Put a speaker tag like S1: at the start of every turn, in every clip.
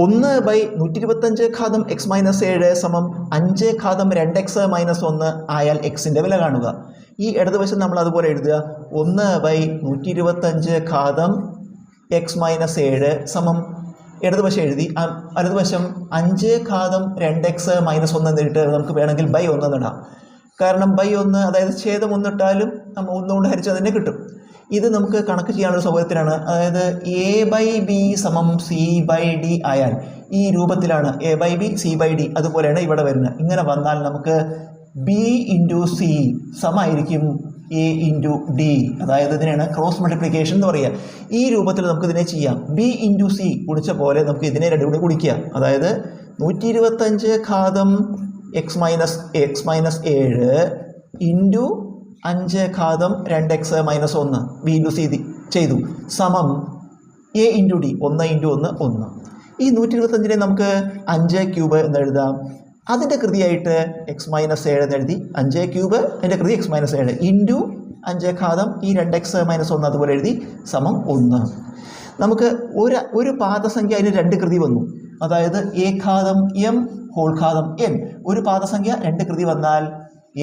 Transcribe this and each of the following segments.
S1: 1/125 ഘാതം x minus 7 സമം 5 ഘാതം 2x minus 1 ആയാൽ എക്സിൻ്റെ വില കാണുക. ഈ ഇടതുവശം നമ്മൾ അതുപോലെ എഴുതുക. 1/125 ഘാതം എക്സ് മൈനസ് 7 സമം ഇടതുവശം എഴുതി, വലതുവശം 5 ഘാതം 2x മൈനസ് 1 എന്നിട്ട് നമുക്ക് വേണമെങ്കിൽ ബൈ 1 എന്നിടാം. കാരണം ബൈ 1 അതായത് ഛേദം 1 ഇട്ടാലും നമ്മൾ 1 കൊണ്ട് ഹരിച്ചാൽ തന്നെ കിട്ടും. ഇത് നമുക്ക് കണക്ക് ചെയ്യാനുള്ള സൗകര്യത്തിനാണ്. അതായത് a/b സമം c/d ആയാൽ ഈ രൂപത്തിലാണ് a/b c/d. അതുപോലെയാണ് ഇവിടെ വരുന്നത്. ഇങ്ങനെ വന്നാൽ നമുക്ക് b ഇൻറ്റു സി സമമായിരിക്കും a ഇൻറ്റു ഡി. അതായത് ഇതിനാണ് ക്രോസ് മൾട്ടിപ്ലിക്കേഷൻ എന്ന് പറയുക. ഈ രൂപത്തിൽ നമുക്ക് ഇതിനെ ചെയ്യാം. b ഇൻറ്റു സി ഗുണിച്ച പോലെ നമുക്ക് ഇതിനെ രണ്ടും കൂടി ഗുണിക്കുക. അതായത് 125 ഘാതം എക്സ് മൈനസ് 7 ഇൻറ്റു 5 ഘാതം 2x minus 1 B into C ചെയ്തു സമം എ ഇൻറ്റു ഡി. 1 ഇൻറ്റു 1 1. ഈ 125നെ നമുക്ക് 5 ക്യൂബ് എന്ന് എഴുതാം. അതിൻ്റെ കൃതിയായിട്ട് എക്സ് മൈനസ് 7 എന്ന് എഴുതി. 5 ക്യൂബ് അതിൻ്റെ കൃതി എക്സ് മൈനസ് 7 ഇൻറ്റു 5 ഘാതം ഈ 2x മൈനസ് 1 അതുപോലെ എഴുതി സമം 1. നമുക്ക് ഒരു പാദസംഖ്യ അതിന് 2 കൃതി വന്നു. അതായത് എ ഘാതം എം ഹോൾ ഘാതം എൻ. ഒരു പാദസംഖ്യ 2 കൃതി വന്നാൽ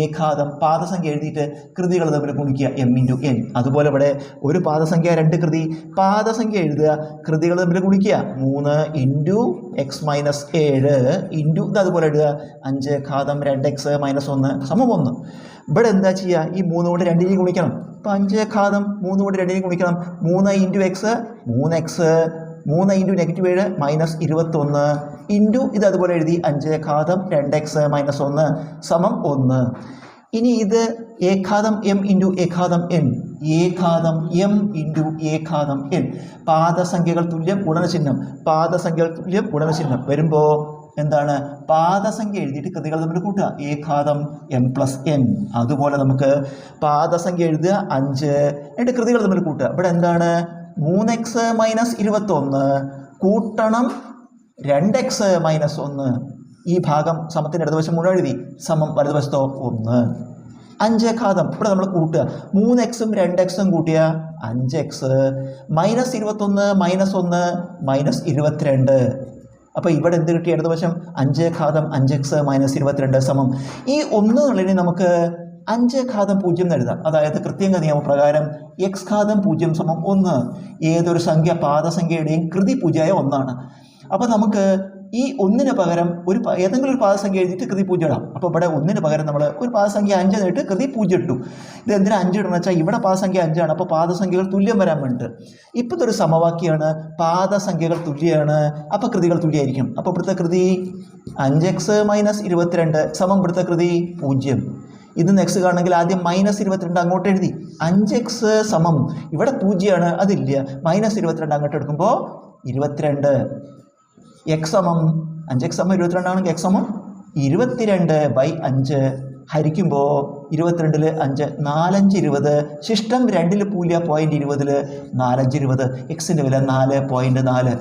S1: എ ഘാതം പാദസംഖ്യ എഴുതിയിട്ട് കൃതികൾ തമ്മിൽ ഗുണിക്കുക എം ഇൻറ്റു എൻ. അതുപോലെ ഇവിടെ ഒരു പാദസംഖ്യ 2 കൃതി, പാദസംഖ്യ എഴുതുക, കൃതികൾ തമ്മിൽ ഗുണിക്കുക 3 ഇൻറ്റു എക്സ് മൈനസ് 7 ഇൻറ്റു ഇത് അതുപോലെ എഴുതുക 5 ഘാതം 2x മൈനസ് 1 സമം 1. ഇവിടെ എന്താ ചെയ്യുക? ഈ 3 കൊണ്ട് 2 ഗുണിക്കണം. അപ്പോൾ 5 ഘാതം 3 കൊണ്ട് 2 ഗുണിക്കണം. 3 into X 3x 3 into -7 minus 21 into ഇത് അതുപോലെ എഴുതി 5 ഘാതം 2x മൈനസ് 1 സമം 1. ഇനി ഇത് എ ഘാതം എം ഇൻറ്റു എ ഘാതം എൻ. എ ഘാതം എം ഇൻറ്റു എ ഘാതം എൻ. പാദസംഖ്യകൾ തുല്യം ഗുണനചിഹ്നം. പാദസംഖ്യകൾ തുല്യം ഗുണനചിഹ്നം വരുമ്പോൾ എന്താണ്? പാദസംഖ്യ എഴുതിയിട്ട് കൃതികൾ തമ്മിൽ കൂട്ടുക. എ ഘാതം എം പ്ലസ് എൻ. അതുപോലെ നമുക്ക് പാദസംഖ്യ എഴുതുക 5 എന്നിട്ട് കൃതികൾ തമ്മിൽ കൂട്ടുക. ഇവിടെ എന്താണ്? 3x മൈനസ് 21 കൂട്ടണം 2x മൈനസ് 1. ഈ ഭാഗം സമത്തിൻ്റെ ഇടതുവശം മുഴുവൻ എഴുതി സമം വലതുവശത്തോ 1. 5 ഘാതം ഇവിടെ നമ്മൾ കൂട്ടുക. 3x 2x കൂട്ടിയ 5x മൈനസ് 21 മൈനസ് 1 മൈനസ് 22. അപ്പോൾ ഇവിടെ എന്ത് കിട്ടിയ ഇടതുവശം? 5 ഘാതം 5x മൈനസ് 22 സമം ഈ 1 എന്നുള്ളതിന് നമുക്ക് 5 ഘാതം 0 എന്ന് എഴുതാം. അതായത് കൃത്യങ്ക നിയമപ്രകാരം എക്സ് ഘാതം 0 സമം 1. ഏതൊരു സംഖ്യ പാദസംഖ്യയുടെയും കൃതി 0 1ആണ്. അപ്പോൾ നമുക്ക് ഈ 1ന് പകരം ഏതെങ്കിലും ഒരു പാദസംഖ്യ എഴുതിയിട്ട് കൃതി 0 ഇടാം. അപ്പോൾ ഇവിടെ 1ന് പകരം നമ്മൾ ഒരു പാദസംഖ്യ 5 എന്നിട്ട് കൃതി 0 ഇട്ടു. ഇത് എന്തിനാ 5 ഇടണമെന്ന് വെച്ചാൽ ഇവിടെ പാദസംഖ്യ 5 ആണ്. അപ്പോൾ പാദസംഖ്യകൾ തുല്യം വരാൻ വേണ്ടിയിട്ട്. ഇപ്പോഴത്തെ ഒരു സമവാക്യമാണ് പാദസംഖ്യകൾ തുല്യമാണ്, അപ്പോൾ കൃതികൾ തുല്യമായിരിക്കും. അപ്പോൾ ഇവിടുത്തെ കൃതി 5x മൈനസ് 22 സമം ഇവിടുത്തെ കൃതി 0. ഇത് നെക്സ്റ്റ് കാണണമെങ്കിൽ ആദ്യം മൈനസ് 22 അങ്ങോട്ട് എഴുതി. 5x സമം ഇവിടെ 0 അതില്ല. മൈനസ് 22 അങ്ങോട്ട് എടുക്കുമ്പോൾ 22. എക്സ് സമം 5x സമം 22 ആണെങ്കിൽ എക്സ് സമം 22/5 ഹരിക്കുമ്പോൾ 22 5 4 5 20. ശിഷ്ടം 2 0.20 4 5 20. എക്സിൻ്റെ വില 4.4.